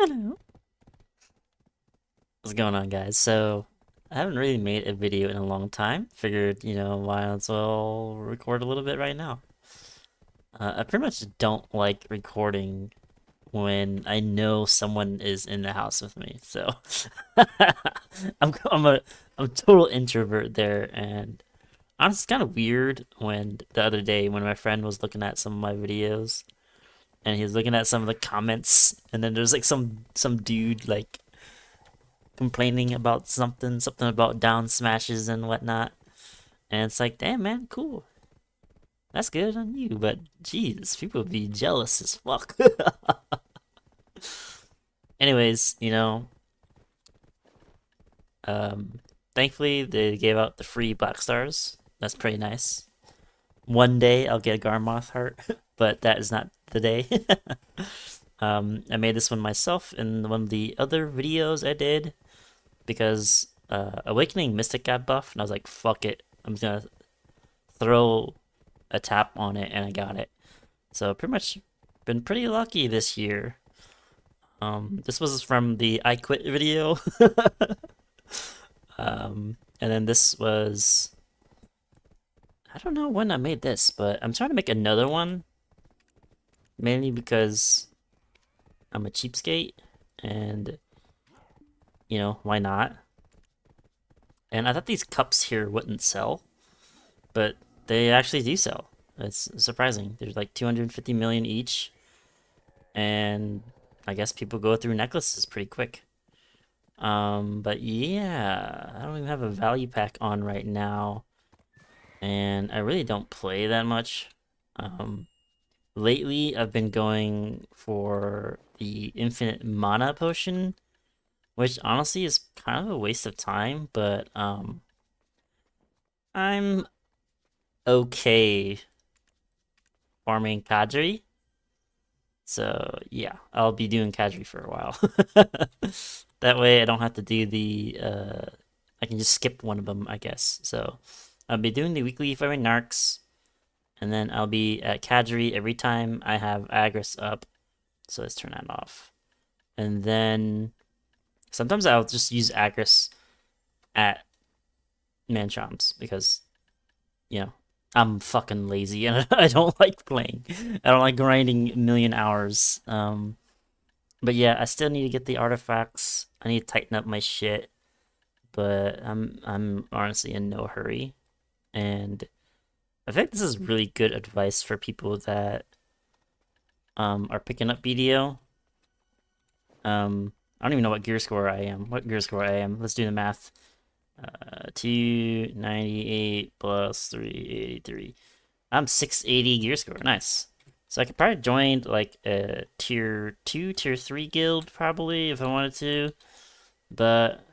Hello. What's going on, guys? So, I haven't really made a video in a long time. Figured, why not as well record a little bit right now. I pretty much don't like recording when I know someone is in the house with me. So, I'm a total introvert there, and honestly, it's kind of weird when the other day when my friend was looking at some of my videos and he was looking at some of the comments, and then there's like some dude like complaining about something about down smashes and whatnot. And it's like, damn, man, cool. That's good on you. But, jeez, people be jealous as fuck. Anyways, um, thankfully they gave out the free Black Stars. That's pretty nice. One day I'll get a Garmoth heart, but that is not the day. I made this one myself in one of the other videos I did because Awakening Mystic got buffed, and I was like, fuck it. I'm just gonna throw a tap on it, and I got it. So pretty much been pretty lucky this year. This was from the I Quit video. And then this was, I don't know when I made this, but I'm trying to make another one, mainly because I'm a cheapskate, and why not? And I thought these cups here wouldn't sell, but they actually do sell. It's surprising. There's like 250 million each, and I guess people go through necklaces pretty quick. But yeah, I don't even have a value pack on right now, and I really don't play that much. Um, Lately I've been going for the infinite mana potion, which honestly is kind of a waste of time, but I'm okay farming Kadri. So yeah, I'll be doing Kadri for a while. That way I don't have to do the I can just skip one of them, I guess. So I'll be doing the weekly farming narcs, and then I'll be at Kadri every time I have Agris up. So let's turn that off. And then sometimes I'll just use Agris at Manchomps because, you know, I'm fucking lazy and I don't like playing. I don't like grinding a million hours. But yeah, I still need to get the artifacts. I need to tighten up my shit, but I'm honestly in no hurry. And I think this is really good advice for people that are picking up BDO. I don't even know what gear score I am. What gear score I am? Let's do the math. 298 plus 383. I'm 680 gear score. Nice. So I could probably join like a tier 2, tier 3 guild probably if I wanted to. But,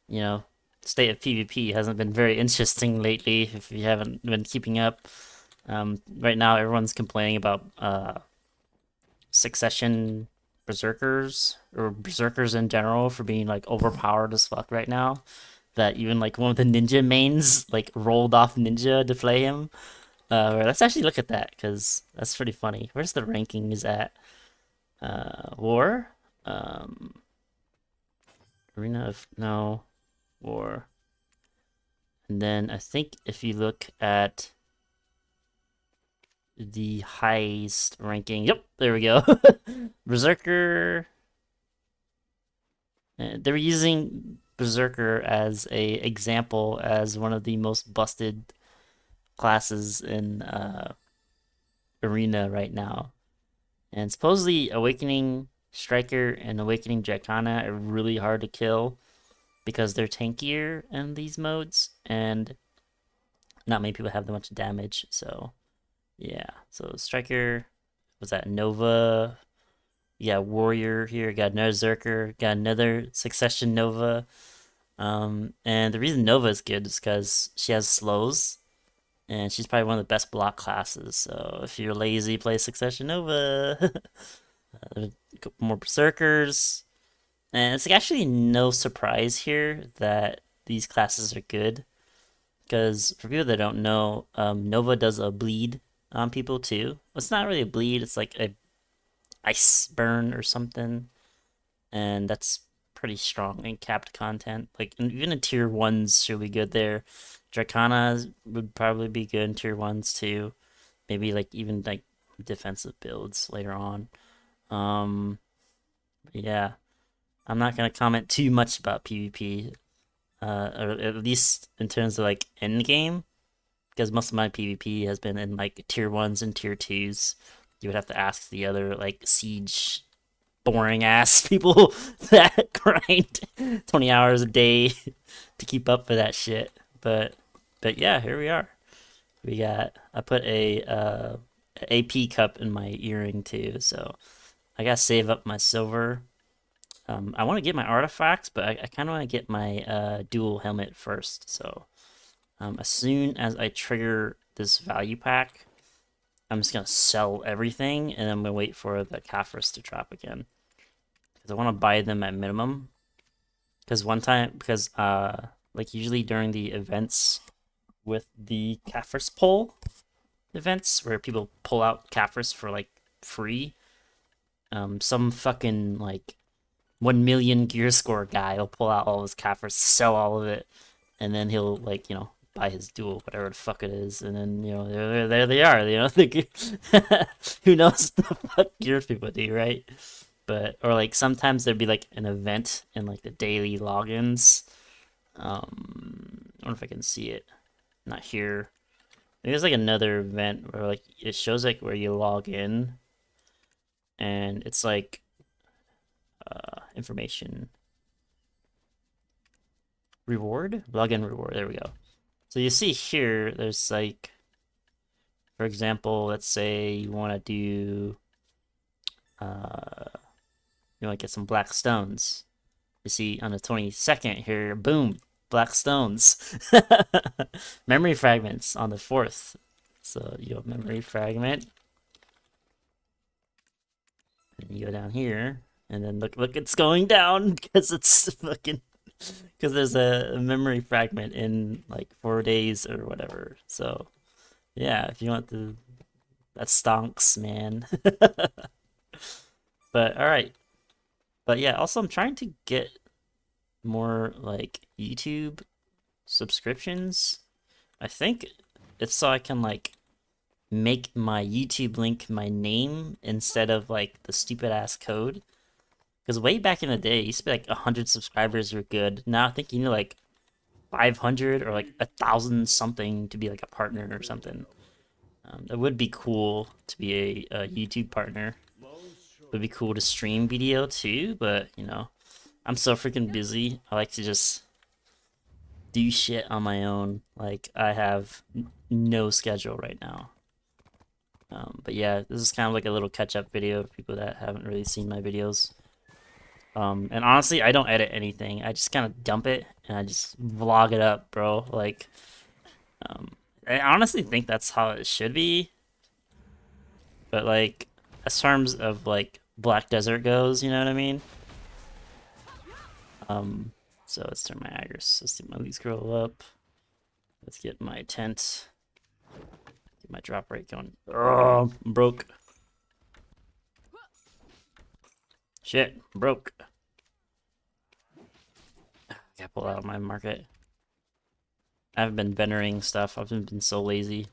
you know, state of PvP hasn't been very interesting lately if you haven't been keeping up. Right now everyone's complaining about succession berserkers or berserkers in general for being like overpowered as fuck right now. That even like one of the ninja mains like rolled off ninja to play him. Let's actually look at that because that's pretty funny. Where's the rankings at? War, um, arena of no war, and then I think if you look at the highest ranking, yep, there we go. Berserker. They were using Berserker as a example as one of the most busted classes in Arena right now. And supposedly Awakening Striker and Awakening Dracana are really hard to kill because they're tankier in these modes, and not many people have that much damage. So yeah, so Striker was that Nova. Yeah, Warrior here, got another Zerker, got another Succession Nova. And the reason Nova is good is because she has slows, and she's probably one of the best block classes. So if you're lazy, play Succession Nova. There's a couple more Berserkers, and it's actually no surprise here that these classes are good. Because for people that don't know, Nova does a bleed on people too. It's not really a bleed; it's like a ice burn or something. and that's pretty strong in capped content. Like even in tier ones should be good there. Dracana would probably be good in tier ones too. Maybe like even like defensive builds later on. Um, yeah, I'm not gonna comment too much about PvP, or at least in terms of like end game, because most of my PvP has been in like tier ones and tier twos. You would have to ask the other like siege boring ass people that grind 20 hours a day to keep up with that shit. But yeah, here we are. I put a AP cup in my earring too, so I gotta save up my silver. I want to get my artifacts, but I kind of want to get my dual helmet first. So as soon as I trigger this value pack, I'm just gonna sell everything, and I'm gonna wait for the Caphras to drop again, because I want to buy them at minimum. Because like usually during the events with the Caphras pull events where people pull out Caphras for like free, some fucking like 1 million gear score guy will pull out all his Caphras, sell all of it, and then he'll like buy his duel, whatever the fuck it is, and then there they are, who knows the fuck gears people do, right? But or like sometimes there'd be like an event in like the daily logins. I wonder if I can see it. Not here. There's like another event where like it shows like where you log in, and it's like information reward, login reward. There we go. So you see here, there's like, for example, let's say you want to do, you want to get some black stones. You see on the 22nd here, boom, black stones. Memory fragments on the 4th. So you have memory fragment. And you go down here, and then look, it's going down because it's fucking, because there's a memory fragment in like 4 days or whatever. So yeah, if you want to, that stonks, man. But all right. But yeah, also I'm trying to get more like YouTube subscriptions. I think it's so I can like make my YouTube link my name instead of like the stupid ass code. Because way back in the day, it used to be like 100 subscribers were good. Now I think you need like 500 or like 1,000 something to be like a partner or something. That would be cool to be a YouTube partner. It would be cool to stream BDO too, but I'm so freaking busy. I like to just do shit on my own. Like I have no schedule right now. But yeah, this is kind of like a little catch-up video for people that haven't really seen my videos. And honestly, I don't edit anything. I just kind of dump it and I just vlog it up, bro. Like, I honestly think that's how it should be. But like, as terms of like Black Desert goes, you know what I mean? So let's turn my aggers. Let's see my leads grow up. Let's get my tent. Get my drop rate going. Oh, I'm broke. Shit, I'm broke. Gotta pull out of my market. I haven't been vendoring stuff. I've been so lazy.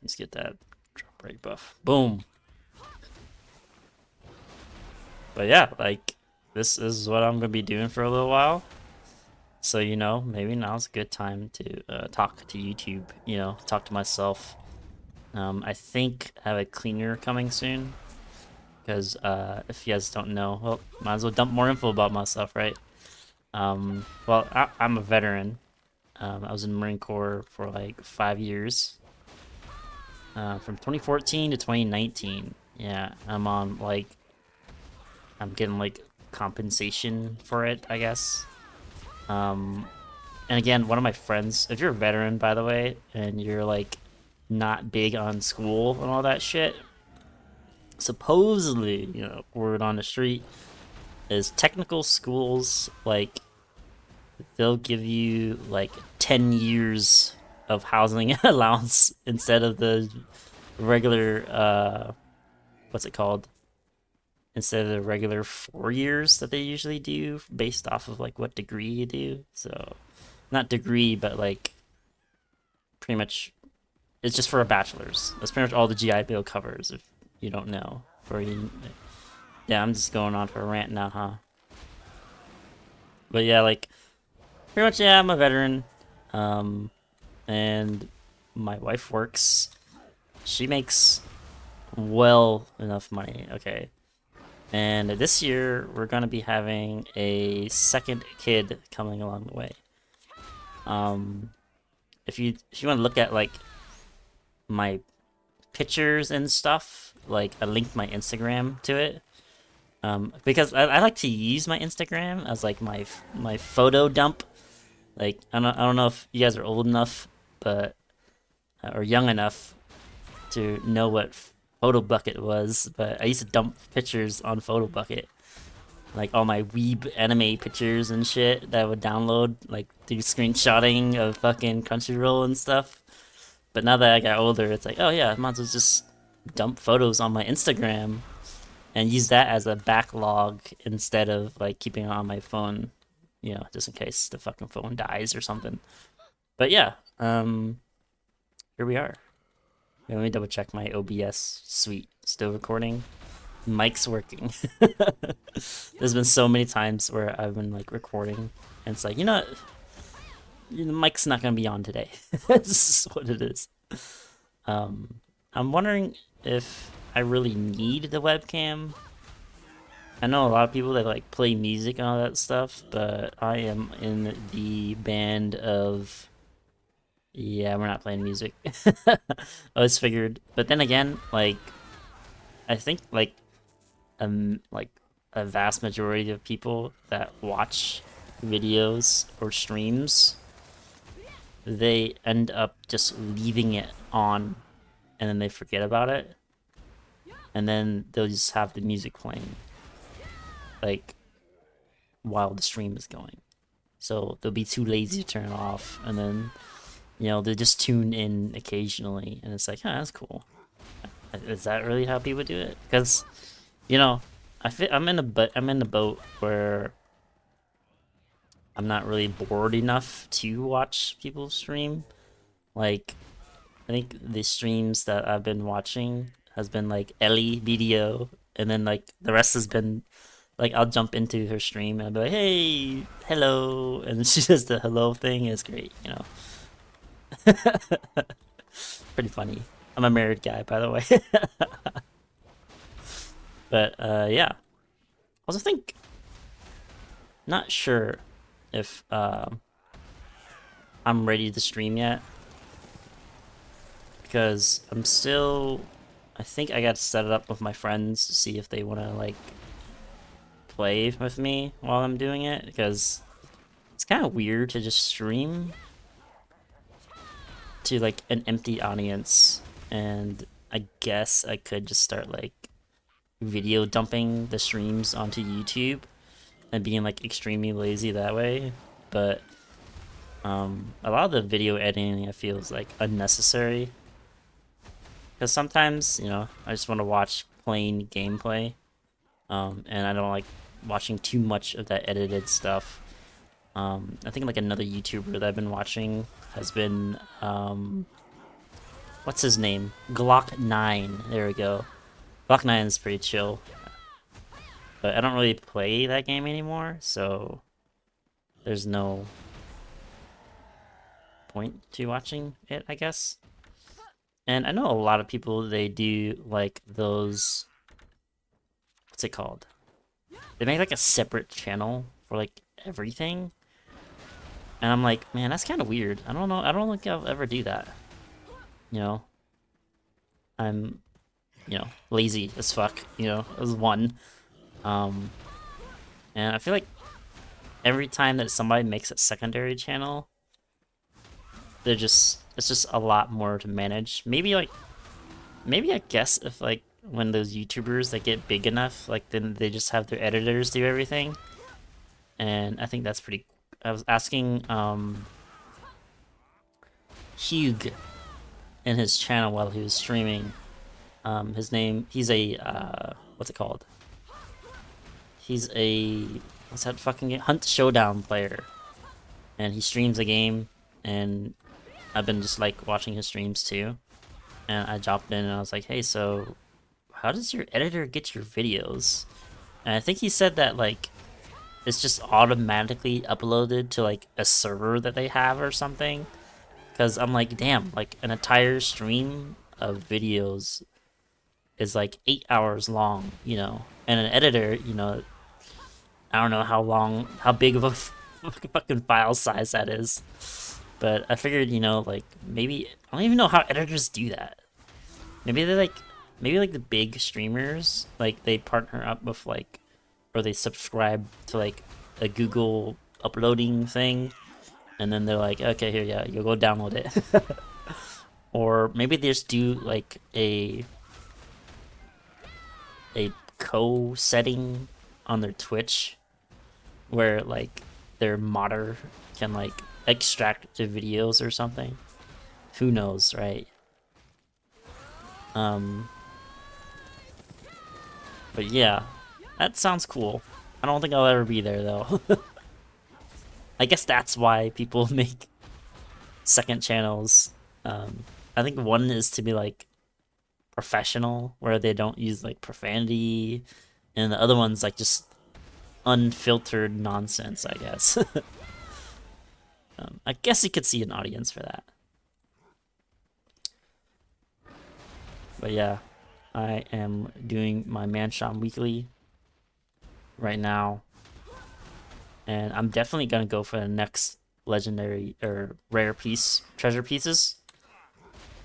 Let's get that drop rate buff. Boom. But yeah, like, this is what I'm gonna be doing for a little while. So, maybe now's a good time to talk to YouTube, talk to myself. I think I have a cleaner coming soon. Because if you guys don't know, well, might as well dump more info about myself, right? Well, I'm a veteran. I was in the Marine Corps for like 5 years. From 2014 to 2019. Yeah, I'm getting like compensation for it, I guess. And again, one of my friends, if you're a veteran, by the way, and you're like not big on school and all that shit, supposedly, word on the street is technical schools, like, they'll give you like 10 years of housing allowance instead of the regular, what's it called? instead of the regular 4 years that they usually do based off of like what degree you do. So not degree, but like pretty much it's just for a bachelor's. That's pretty much all the GI Bill covers if you don't know. Or you, yeah, I'm just going on for a rant now, huh? But yeah, like pretty much, yeah, I'm a veteran. And my wife works. She makes well enough money, okay. And this year we're gonna be having a second kid coming along the way. If you want to look at like my pictures and stuff, like I linked my Instagram to it. Because I like to use my Instagram as like my photo dump. Like I don't know if you guys are old enough, but or young enough to know what Photo Bucket was, but I used to dump pictures on Photo Bucket, like all my weeb anime pictures and shit that I would download, like do screenshotting of fucking Crunchyroll and stuff. But now that I got older, it's like, oh yeah, I might as well just dump photos on my Instagram and use that as a backlog instead of like keeping it on my phone, you know, just in case the fucking phone dies or something. But yeah, here we are. Let me double check my OBS suite. Still recording. Mic's working. There's been so many times where I've been like recording and it's like, you know what? The mic's not gonna be on today. This is what it is. I'm wondering if I really need the webcam. I know a lot of people that like play music and all that stuff, but I am in the band of yeah, we're not playing music. I always figured, but then again, like I think like a vast majority of people that watch videos or streams, they end up just leaving it on and then they forget about it. And then they'll just have the music playing like while the stream is going. So they'll be too lazy to turn it off, and then you know they just tune in occasionally, and it's like, oh, that's cool. Is that really how people do it? Because you know, I'm in the boat where I'm not really bored enough to watch people stream. Like, I think the streams that I've been watching has been like Ellie, BDO, and then like the rest has been like I'll jump into her stream and I'll be like, hey, hello, and she does the hello thing. It's great, you know. Pretty funny. I'm a married guy, by the way. But yeah. Also think not sure if I'm ready to stream yet. Because I'm still I think I got to set it up with my friends to see if they want to like play with me while I'm doing it, because it's kind of weird to just stream to like an empty audience, and I guess I could just start like video dumping the streams onto YouTube and being like extremely lazy that way. But a lot of the video editing I feel is like unnecessary, because sometimes, you know, I just want to watch plain gameplay, and I don't like watching too much of that edited stuff. I think like another YouTuber that I've been watching has been what's his name? Glock9. There we go. Glock9 is pretty chill, but I don't really play that game anymore, so there's no point to watching it, I guess. And I know a lot of people, they do like those, what's it called? They make like a separate channel for like everything. And I'm like, man, that's kind of weird. I don't know. I don't think I'll ever do that. You know, I'm, you know, lazy as fuck, you know, as one. And I feel like every time that somebody makes a secondary channel, it's just a lot more to manage. Maybe I guess if like when those YouTubers that get big enough, like then they just have their editors do everything. And I think that's pretty. I was asking Hugh in his channel while he was streaming. His name, he's a what's it called? He's a what's that fucking game? Hunt Showdown player, and he streams a game, and I've been just like watching his streams too. And I dropped in and I was like, hey, so how does your editor get your videos? And I think he said that like it's just automatically uploaded to like a server that they have or something. Because I'm like, damn, like an entire stream of videos is like 8 hours long, you know, and an editor, you know, I don't know how big of a fucking file size that is, but I figured, you know, like maybe I don't even know how editors do that. Maybe they like, maybe like the big streamers, like they partner up with like, or they subscribe to like a Google uploading thing, and then they're like, okay, here, yeah, you'll go download it. Or maybe they just do like a co-setting on their Twitch where like their modder can like extract the videos or something. Who knows, right? But yeah, that sounds cool. I don't think I'll ever be there though. I guess that's why people make second channels. I think one is to be like professional, where they don't use like profanity, and the other one's like just unfiltered nonsense, I guess. I guess you could see an audience for that. But yeah, I am doing my Mansham weekly right now, and I'm definitely gonna go for the next legendary or rare piece, treasure pieces.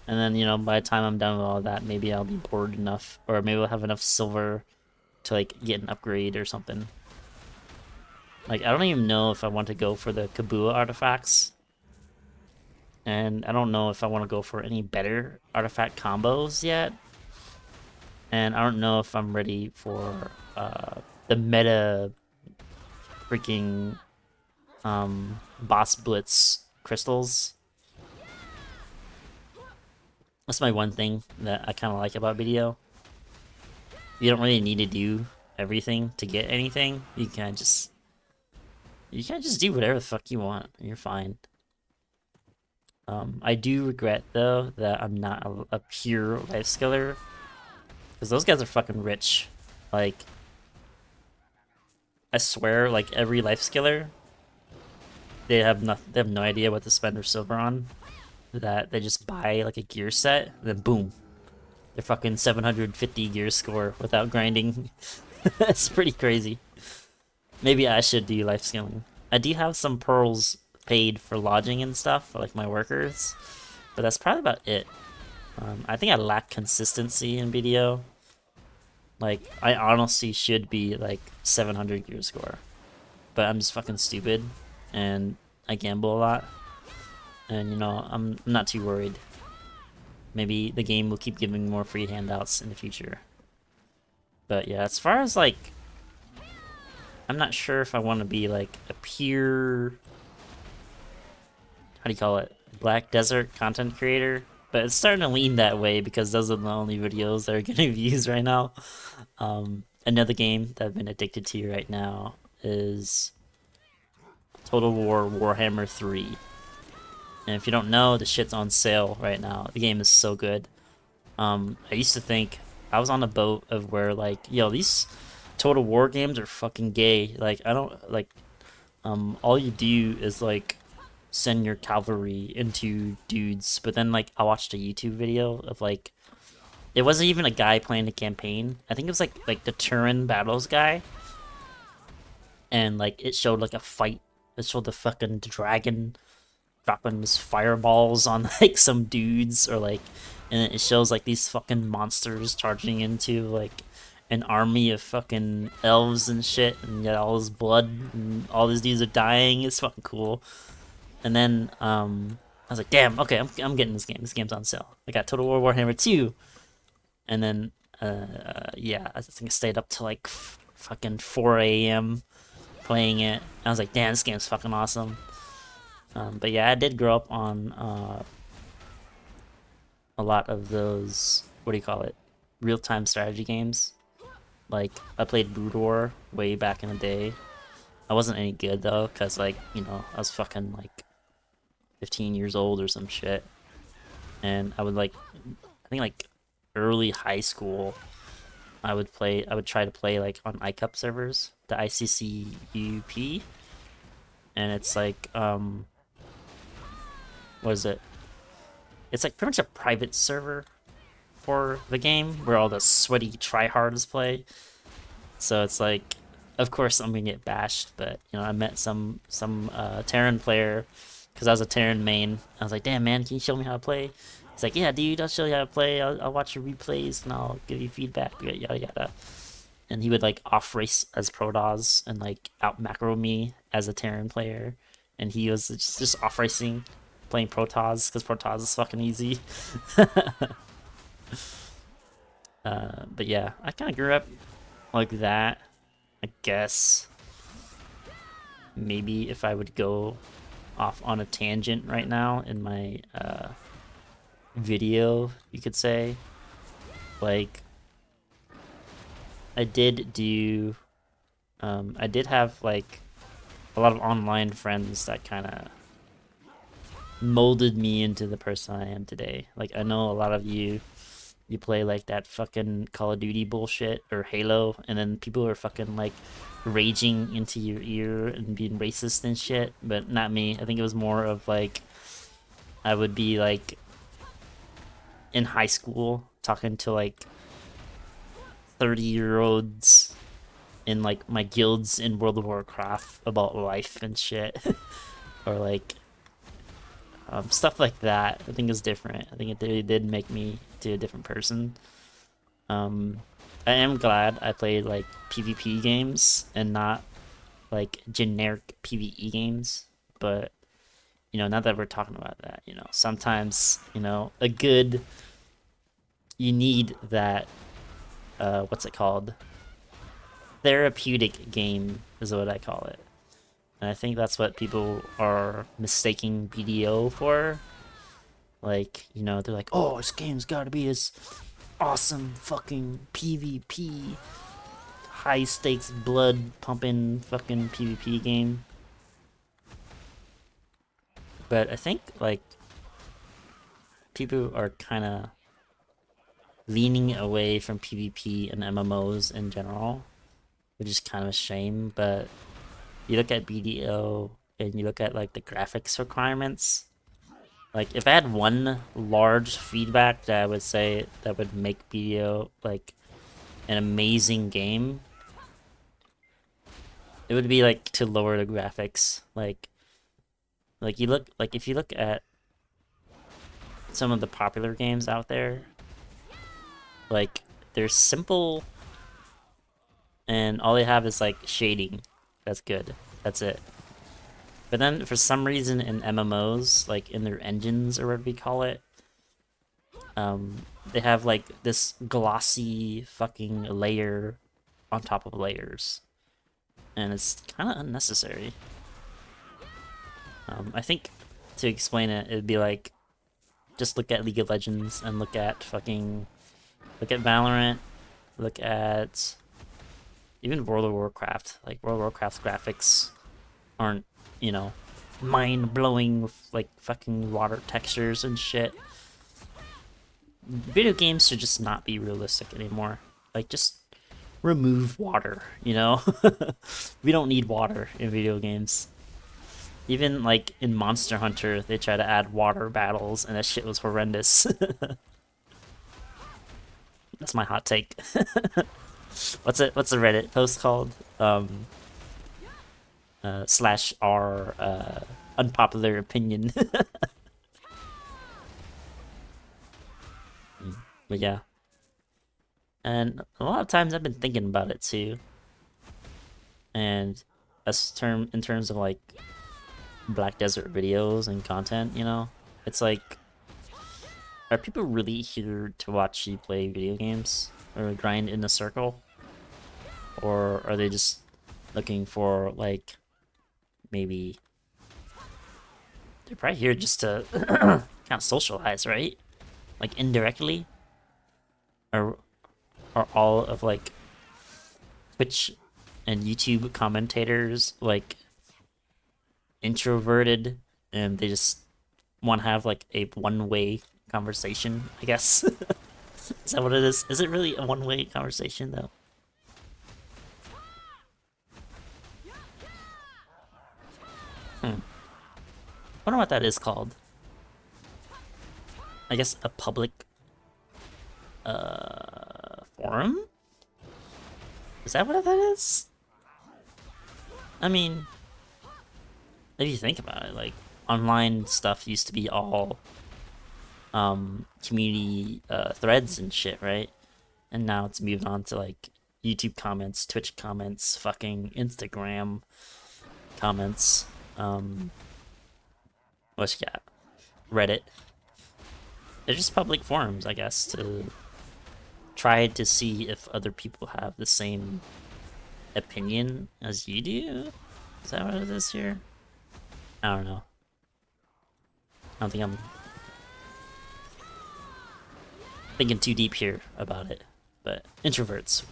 And then, you know, by the time I'm done with all that, maybe I'll be bored enough, or maybe I'll have enough silver to like get an upgrade or something. Like, I don't even know if I want to go for the Kabua artifacts. And I don't know if I want to go for any better artifact combos yet. And I don't know if I'm ready for the meta freaking boss blitz crystals. That's my one thing that I kind of like about BDO. You don't really need to do everything to get anything. You can just do whatever the fuck you want. You're fine. I do regret though that I'm not a pure life skiller, because those guys are fucking rich. Like, I swear, like every life skiller, they have no idea what to spend their silver on. That they just buy like a gear set, and then boom, they're fucking 750 gear score without grinding. That's pretty crazy. Maybe I should do life skilling. I do have some pearls paid for lodging and stuff for like my workers, but that's probably about it. I think I lack consistency in BDO. Like, I honestly should be like 700 gear score, but I'm just fucking stupid and I gamble a lot, and you know, I'm not too worried. Maybe the game will keep giving more free handouts in the future. But yeah, as far as like, I'm not sure if I want to be like a pure, how do you call it, Black Desert content creator, but it's starting to lean that way because those are the only videos that are getting views right now. Another game that I've been addicted to right now is Total War Warhammer 3. And if you don't know, the shit's on sale right now. The game is so good. I used to think, I was on a boat of where like, yo, these Total War games are fucking gay. Like, I don't, like, all you do is like send your cavalry into dudes, but then like I watched a YouTube video of like, it wasn't even a guy playing the campaign. I think it was like the Turin Battles guy, and like it showed like a fight. It showed the fucking dragon dropping his fireballs on like some dudes, or like, and it shows like these fucking monsters charging into like an army of fucking elves and shit, and yet all this blood and all these dudes are dying. It's fucking cool. And then I was like, damn, okay, I'm getting this game. This game's on sale. I got Total War Warhammer 2. And then yeah, I think I stayed up till like fucking 4 a.m. playing it. I was like, damn, this game's fucking awesome. But yeah, I did grow up on a lot of those, what do you call it, real-time strategy games. Like, I played War way back in the day. I wasn't any good though, cause like, you know, I was fucking like 15 years old or some shit. And I would like, I think like early high school, I would try to play like on iCup servers, the ICCUP, and it's like, what is it? It's like pretty much a private server for the game where all the sweaty tryhards play. So it's like, of course I'm gonna get bashed, but you know, I met some Terran player because I was a Terran main. I was like, damn man, can you show me how to play? He's like, yeah, dude, I'll show you how to play. I'll watch your replays and I'll give you feedback. Yada yada. And he would like off race as Protoss and like out macro me as a Terran player, and he was just off racing, playing Protoss because Protoss is fucking easy. But yeah, I kind of grew up like that, I guess. Maybe if I would go off on a tangent right now in my video, you could say, like, I did do, I did have like a lot of online friends that kind of molded me into the person I am today. Like, I know a lot of you play like that fucking Call of Duty bullshit or Halo, and then people are fucking like raging into your ear and being racist and shit, but not me. I think it was more of like, I would be like in high school talking to like 30-year-olds in like my guilds in World of Warcraft about life and shit. Or like stuff like that. I think is different. I think it really did make me to a different person. I am glad I played like PvP games and not like generic PvE games, but you know, now that we're talking about that, you know, sometimes, you know, you need that, what's it called? Therapeutic game is what I call it. And I think that's what people are mistaking BDO for. Like, you know, they're like, oh, this game's gotta be this awesome fucking PvP, high stakes, blood pumping fucking PvP game. But I think, like, people are kind of leaning away from PvP and MMOs in general, which is kind of a shame. But you look at BDO and you look at like the graphics requirements. Like, if I had one large feedback that I would say that would make BDO like an amazing game, it would be like to lower the graphics. Like you look, like if you look at some of the popular games out there, like they're simple and all they have is like shading. That's good. That's it. But then for some reason in MMOs, like in their engines or whatever we call it, they have like this glossy fucking layer on top of layers, and it's kind of unnecessary. I think to explain it, it'd be like, just look at League of Legends and look at Valorant, look at even World of Warcraft. Like, World of Warcraft's graphics aren't, you know, mind-blowing with like fucking water textures and shit. Video games should just not be realistic anymore. Like, just remove water, you know? We don't need water in video games. Even like in Monster Hunter, they try to add water battles, and that shit was horrendous. That's my hot take. What's a Reddit post called? /r unpopular opinion. But yeah. And a lot of times I've been thinking about it too. And in terms of like Black Desert videos and content, you know, it's like, are people really here to watch you play video games or grind in a circle? Or are they just looking for like, maybe they're probably here just to kind of socialize, right? Like indirectly? Or all of like Twitch and YouTube commentators like introverted and they just want to have like a one-way conversation, I guess. Is that what it is? Is it really a one-way conversation though? I wonder what that is called. I guess a public forum? Is that what that is? I mean, if you think about it, like online stuff used to be all community threads and shit, right? And now it's moved on to like YouTube comments, Twitch comments, fucking Instagram comments, what's you got? Reddit. They're just public forums, I guess, to try to see if other people have the same opinion as you do. Is that what it is here? I don't know. I don't think I'm thinking too deep here about it, but introverts.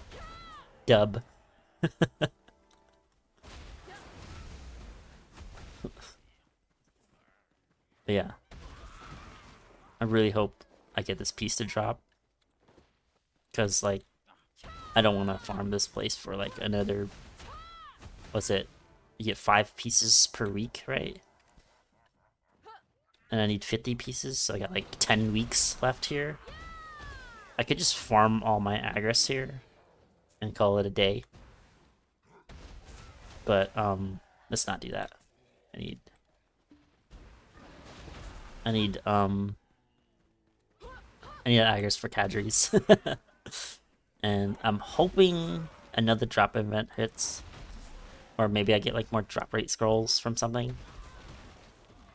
Dub. But yeah. I really hope I get this piece to drop. Because, like, I don't want to farm this place for, like, another... What's it? You get 5 pieces per week, right? And I need 50 pieces, so I got, like, 10 weeks left here. I could just farm all my aggress here and call it a day. But, let's not do that. I need aggress for cadres. And I'm hoping another drop event hits. Or maybe I get like more drop rate scrolls from something.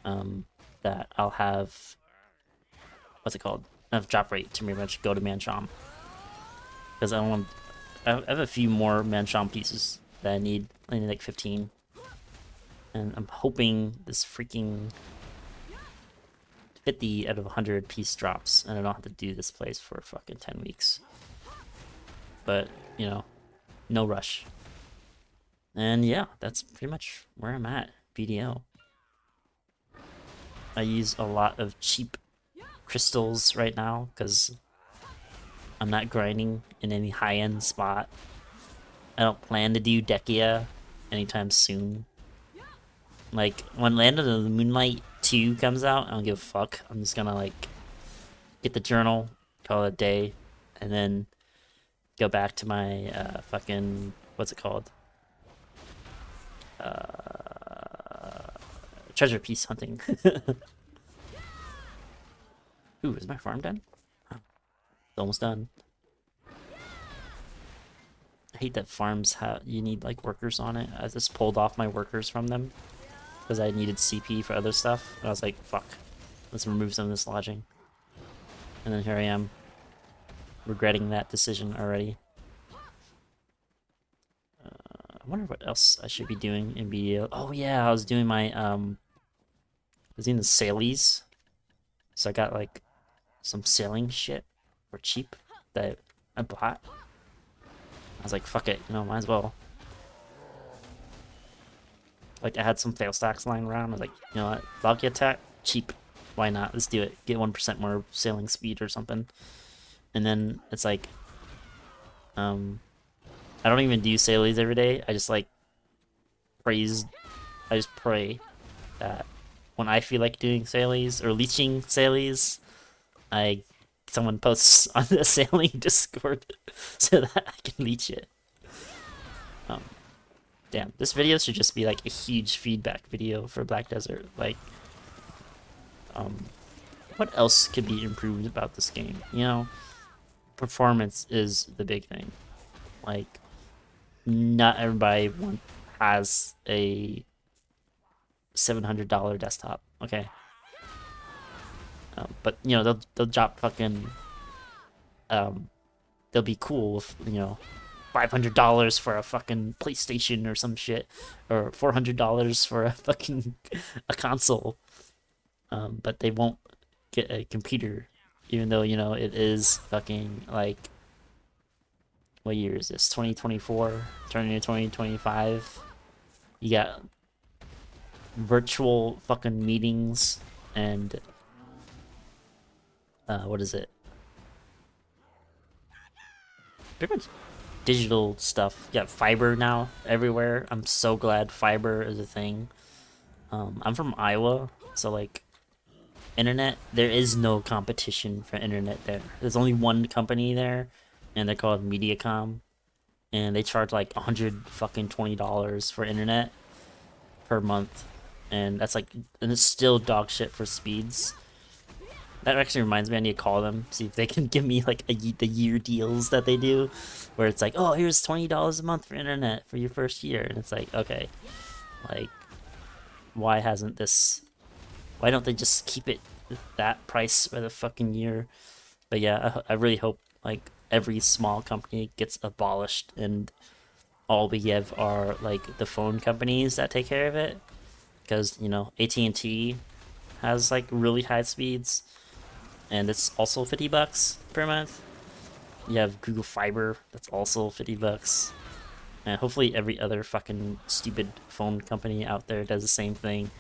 That I'll have... What's it called? I have drop rate to pretty much go to Mancham. Because I don't want... I have a few more Mancham pieces that I need. I need like 15. And I'm hoping this freaking 50 out of 100 piece drops. And I don't have to do this place for fucking 10 weeks. But, you know, no rush. And yeah, that's pretty much where I'm at, BDO. I use a lot of cheap crystals right now, because I'm not grinding in any high-end spot. I don't plan to do Dekia anytime soon. Like, when Land of the Moonlight 2 comes out, I don't give a fuck. I'm just gonna, like, get the journal, call it a day, and then go back to my fucking, what's it called? Treasure piece hunting. Ooh, is my farm done? Oh, it's almost done. I hate that farms you need like workers on it. I just pulled off my workers from them because I needed CP for other stuff. And I was like, fuck, let's remove some of this lodging. And then here I am, regretting that decision already. I wonder what else I should be doing in BDO. Oh yeah, I was doing my I was doing the sailies. So I got like some sailing shit for cheap that I bought. I was like, fuck it, you know, might as well. Like, I had some fail stacks lying around. I was like, you know what, Valky attack, cheap. Why not? Let's do it. Get 1% more sailing speed or something. And then it's like, I don't even do sailies every day. I just like I just pray that when I feel like doing sailies or leeching sailies, someone posts on the sailing Discord so that I can leech it. Damn, this video should just be like a huge feedback video for Black Desert. Like, what else could be improved about this game? You know, performance is the big thing. Like, not everybody has a $700 desktop. Okay, but you know they'll drop fucking they'll be cool with, you know, $500 for a fucking PlayStation or some shit, or $400 for a fucking a console. But they won't get a computer, even though, you know, it is fucking like what year is this? 2024, turning into 2025. You got virtual fucking meetings and what is it? Pretty much digital stuff. You got fiber now everywhere. I'm so glad fiber is a thing. I'm from Iowa, so like internet, there is no competition for internet there. There's only one company there, and they're called Mediacom, and they charge like $120 for internet per month, and that's like, and it's still dog shit for speeds. That actually reminds me, I need to call them, see if they can give me like the year deals that they do, where it's like, oh, here's $20 a month for internet for your first year, and it's like, okay, like, why don't they just keep it that price for the fucking year? But yeah, I really hope like every small company gets abolished and all we have are like the phone companies that take care of it, because you know AT&T has like really high speeds and it's also $50 per month. You have Google Fiber, that's also $50, and hopefully every other fucking stupid phone company out there does the same thing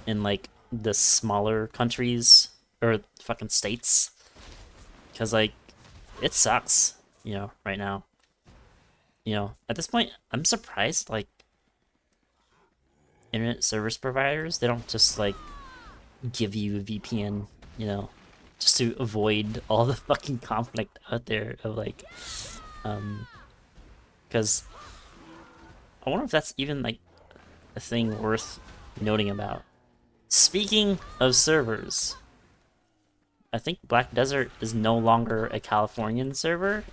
in like the smaller countries or fucking states, because like it sucks, you know, right now. You know, at this point, I'm surprised like internet service providers, they don't just like give you a VPN, you know, just to avoid all the fucking conflict out there of like, because I wonder if that's even like a thing worth noting about. Speaking of servers, I think Black Desert is no longer a Californian server,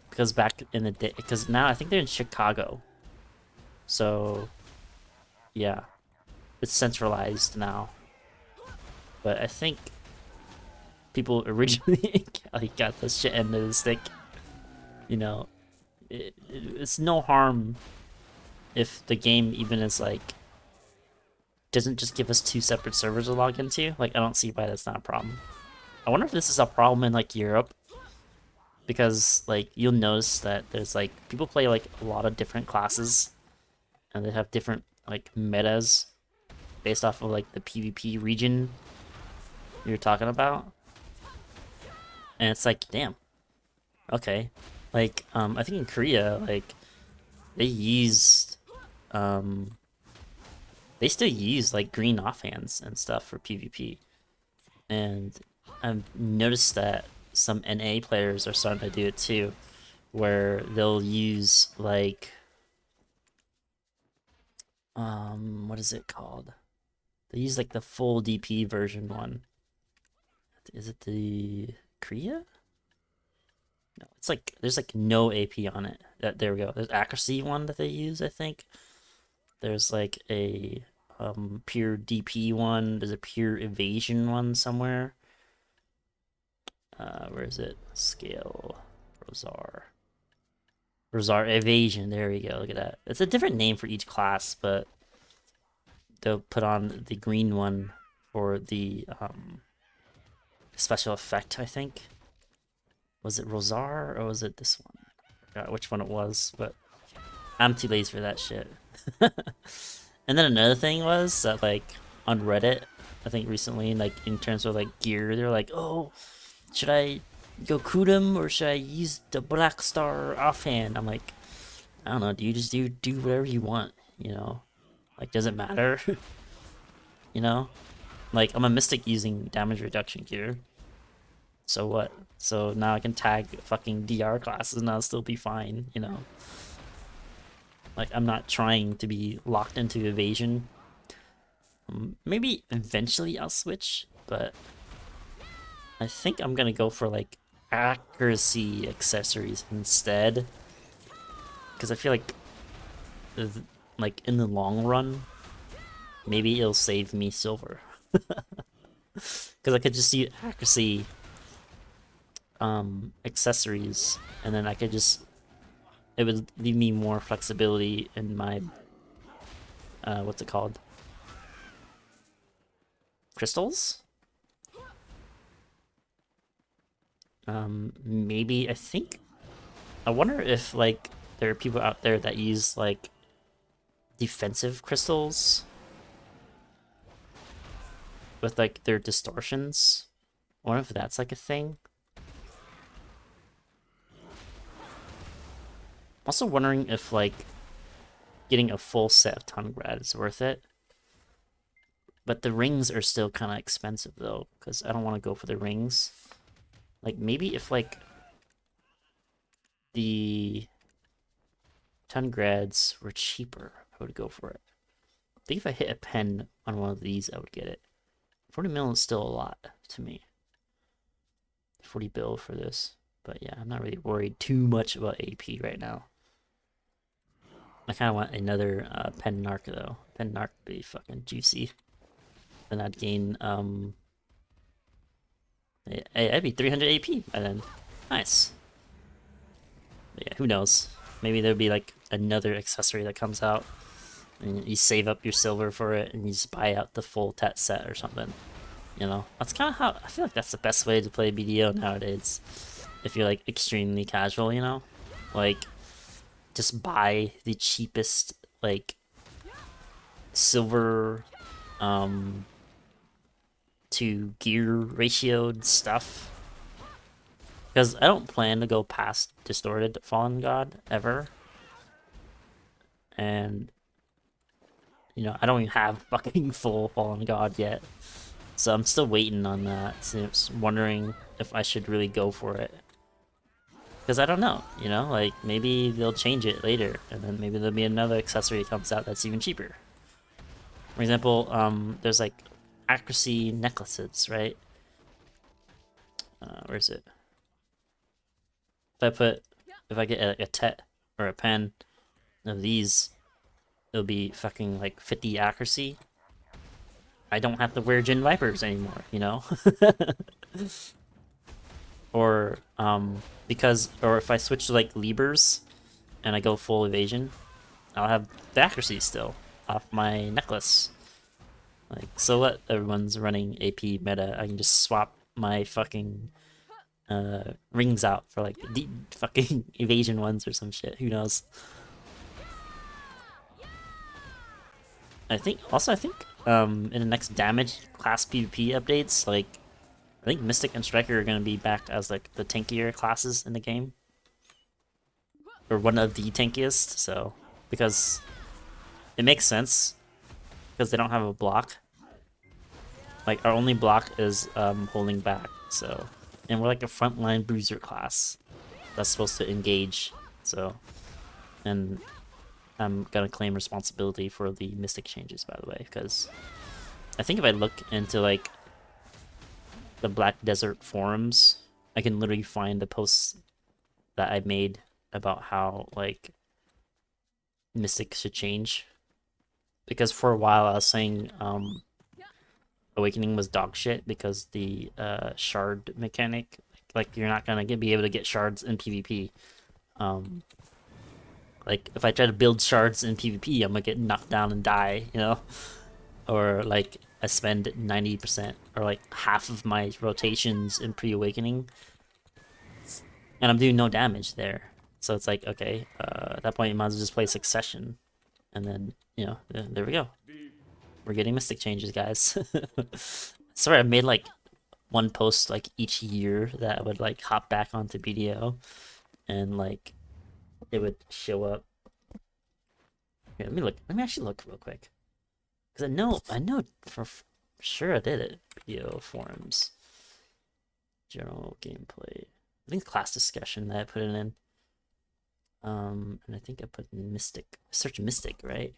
because back in the day, because now I think they're in Chicago. So yeah, it's centralized now. But I think people originally in Cali got the shit end of the stick. You know, it's no harm if the game even is like doesn't just give us 2 separate servers to log into. Like, I don't see why that's not a problem. I wonder if this is a problem in like Europe, because like you'll notice that there's like people play like a lot of different classes and they have different like metas based off of like the PvP region you're talking about. And it's like, damn, okay. Like, I think in Korea, like, they used, they still use, like, green offhands and stuff for PvP. And I've noticed that some NA players are starting to do it too, where they'll use, like, what is it called? They use, like, the full DP version one. Is it the Korea? No, it's like there's like no AP on it. There we go. There's accuracy one that they use, I think. There's like a pure DP one. There's a pure evasion one somewhere. Where is it? Scale Rosar. Rosar evasion. There we go. Look at that. It's a different name for each class, but they'll put on the green one for the special effect, I think. Was it Rosar or was it this one? I forgot which one it was, but I'm too lazy for that shit. And then another thing was that like on Reddit, I think recently, like in terms of like gear, they're like, oh, should I go Kudum or should I use the Black Star offhand? I'm like, I don't know, do you just do whatever you want, you know? Like, does it matter? You know? Like, I'm a mystic using damage reduction gear. So what? So now I can tag fucking DR classes and I'll still be fine, you know? Like, I'm not trying to be locked into evasion. Maybe eventually I'll switch, but I think I'm gonna go for like accuracy accessories instead, because I feel like in the long run, maybe it'll save me silver. Because I could just use accuracy accessories, and then I could just, it would leave me more flexibility in my what's it called, crystals. Maybe, I think I wonder if like there are people out there that use like defensive crystals with like their distortions. I wonder if that's like a thing. I'm also wondering if like getting a full set of Tungrad is worth it. But the rings are still kind of expensive though, because I don't want to go for the rings. Like maybe if like the Tungrads were cheaper, I would go for it. I think if I hit a pen on one of these, I would get it. 40 mil is still a lot to me. 40 bill for this. But yeah, I'm not really worried too much about AP right now. I kind of want another pen narc though. Pen narc would be fucking juicy. Then I'd gain I'd be 300 AP by then. Nice. But yeah, who knows? Maybe there'll be like another accessory that comes out, and you save up your silver for it, and you just buy out the full Tet set or something. You know, that's kind of how I feel like that's the best way to play BDO nowadays. If you're like extremely casual, you know, like just buy the cheapest like silver to gear ratioed stuff, because I don't plan to go past distorted Fallen God ever, and you know I don't even have fucking full Fallen God yet, so I'm still waiting on that. So I'm just wondering if I should really go for it, because I don't know, you know, like maybe they'll change it later, and then maybe there'll be another accessory that comes out that's even cheaper. For example, there's like accuracy necklaces, right? Where is it? If I get a Tet or a pen of these, it'll be fucking like 50 accuracy. I don't have to wear Jin Vipers anymore, you know? Or or if I switch to like Libers and I go full evasion, I'll have the accuracy still off my necklace. Like, so what? Everyone's running AP meta. I can just swap my fucking rings out for like the fucking evasion ones or some shit. Who knows? I think in the next damage class PvP updates, like I think Mystic and Striker are gonna be back as like the tankier classes in the game, or one of the tankiest. So because it makes sense, because they don't have a block. Like our only block is holding back. So, and we're like a frontline bruiser class that's supposed to engage. So, and I'm gonna claim responsibility for the Mystic changes, by the way, because I think if I look into like the Black Desert forums, I can literally find the posts that I made about how like Mystic should change. Because for a while I was saying Awakening was dog shit because the shard mechanic, like you're not gonna be able to get shards in PvP. Like if I try to build shards in PvP, I'm gonna get knocked down and die, you know? Or like I spend 90% or like half of my rotations in pre-awakening, and I'm doing no damage there. So it's like, okay, at that point you might as well just play Succession, and then, you know, there we go. We're getting Mystic changes, guys. Sorry, I made like one post like each year that I would like hop back onto BDO, and like it would show up. Here, let me look. Let me actually look real quick, because I know for sure I did it. BDO forums, general gameplay. I think class discussion that I put it in. And I think I put Mystic. Search Mystic, right?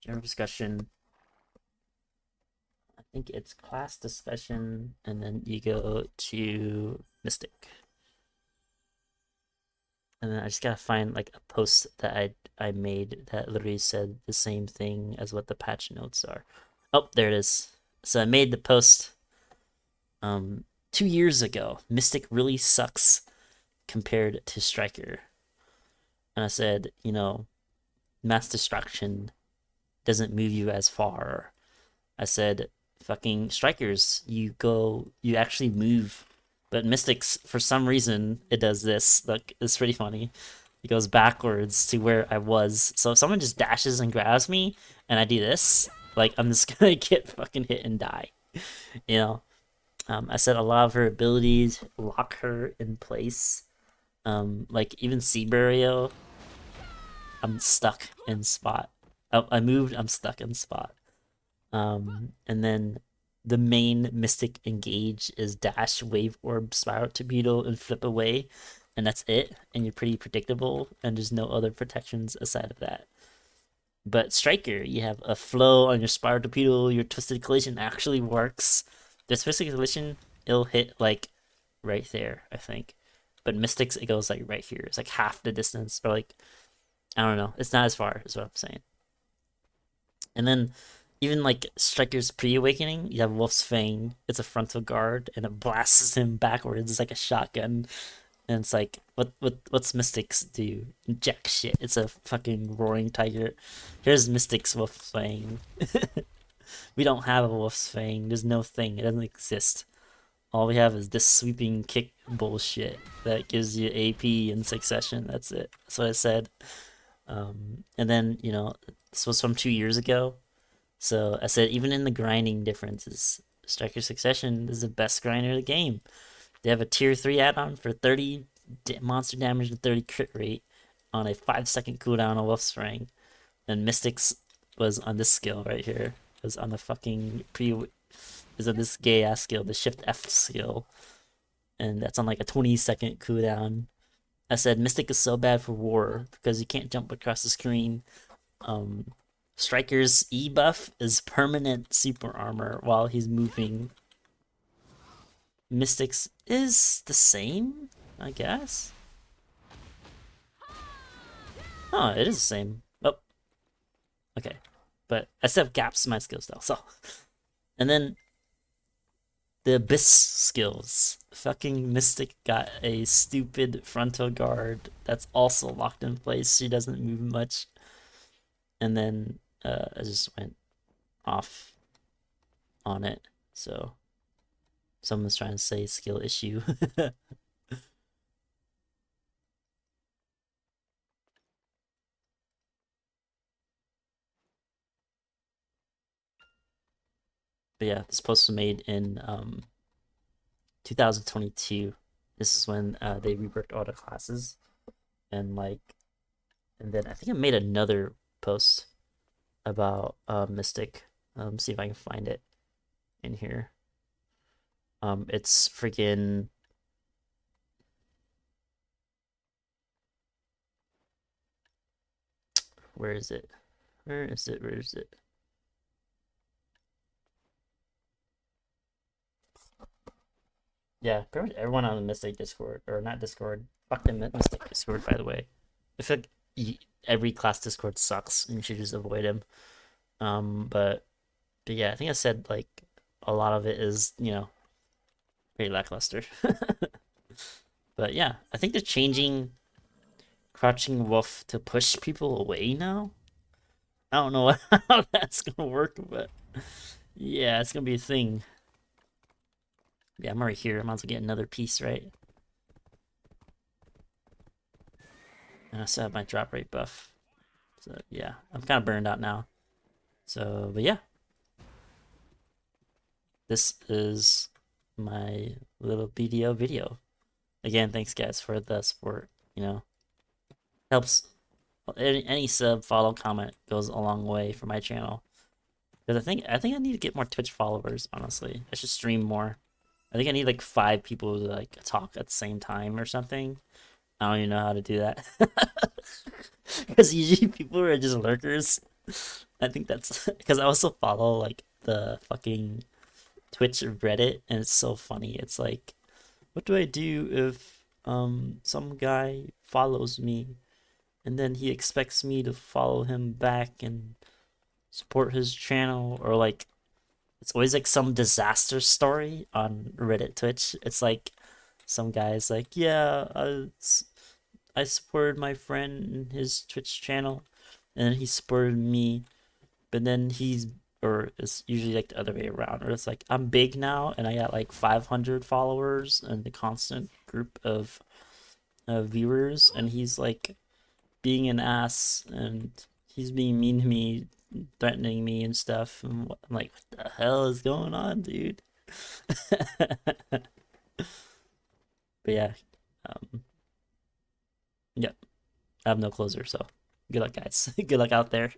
General discussion. I think it's class discussion, and then you go to Mystic. And then I just gotta find like a post that I made that literally said the same thing as what the patch notes are. Oh, there it is. So I made the post 2 years ago. Mystic really sucks compared to Striker. And I said, you know, mass destruction doesn't move you as far. I said, fucking Strikers, you actually move But Mystics, for some reason, it does this. Look, it's pretty funny. It goes backwards to where I was. So if someone just dashes and grabs me, and I do this, like, I'm just gonna get fucking hit and die. You know? I said a lot of her abilities lock her in place. Like, even Sea Burial, I'm stuck in spot. Oh, I moved, I'm stuck in spot. And then the main Mystic engage is dash, wave orb, spiral torpedo, and flip away, and that's it. And you're pretty predictable, and there's no other protections aside of that. But Striker, you have a flow on your spiral torpedo. Your twisted collision actually works. The twisted collision, it'll hit like right there, I think. But Mystics, it goes like right here. It's like half the distance, or like, I don't know. It's not as far, is what I'm saying. And then even like Striker's pre-awakening, you have Wolf's Fang. It's a frontal guard, and it blasts him backwards. It's like a shotgun, and it's like, what's Mystics do? Jack shit. It's a fucking roaring tiger. Here's Mystics Wolf's Fang. We don't have a Wolf's Fang. There's no thing. It doesn't exist. All we have is this sweeping kick bullshit that gives you AP in succession. That's it. That's what I said. And then, you know, this was from 2 years ago. So I said, even in the grinding differences, Striker Succession is the best grinder of the game. They have a tier 3 add-on for 30 monster damage and 30 crit rate on a 5-second cooldown of Wolf's Fang. And Mystics was on this skill right here. It was on the fucking is on this gay ass skill, the Shift F skill. And that's on like a 20-second cooldown. I said Mystic is so bad for war because you can't jump across the screen. Striker's E buff is permanent super armor while he's moving. Mystic's is the same, I guess. Oh, it is the same. Oh, okay. But I still have gaps in my skills though, so. And then the Abyss skills. Fucking Mystic got a stupid frontal guard that's also locked in place. She doesn't move much. And then I just went off on it. So someone's trying to say skill issue. But yeah, this post was made in 2022. This is when they reworked all the classes, and then I think I made another post about Mystic. See if I can find it in here. It's freaking. Where is it? Where is it? Where is it? Yeah, pretty much everyone on the Mystic Discord, or not Discord, fuck the Mystic Discord, by the way. I feel like every class Discord sucks, and you should just avoid them. But yeah, I think I said like a lot of it is, you know, pretty lackluster. But yeah, I think they're changing Crouching Wolf to push people away now. I don't know how that's gonna work, but yeah, it's gonna be a thing. Yeah, I'm already here. I might as well get another piece, right? And I still have my drop rate buff. So yeah, I'm kind of burned out now. So, but yeah. This is my little BDO video. Again, thanks guys for the support, you know. Helps. Any sub, follow, comment goes a long way for my channel. Because I think I need to get more Twitch followers, honestly. I should stream more. I think I need like 5 people to like talk at the same time or something. I don't even know how to do that. Because usually people are just lurkers. I think that's because I also follow like the fucking Twitch Reddit, and it's so funny. It's like, what do I do if some guy follows me and then he expects me to follow him back and support his channel? Or like, it's always like some disaster story on Reddit Twitch. It's like some guy's like, yeah, I supported my friend in his Twitch channel, and he supported me, but then or it's usually like the other way around, where it's like I'm big now and I got like 500 followers and the constant group of viewers, and he's like being an ass and he's being mean to me, threatening me and stuff. And I'm like, what the hell is going on, dude? But yeah, um, yeah, I have no closer, so good luck, guys. Good luck out there.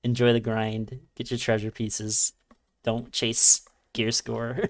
Enjoy the grind. Get your treasure pieces. Don't chase gear score.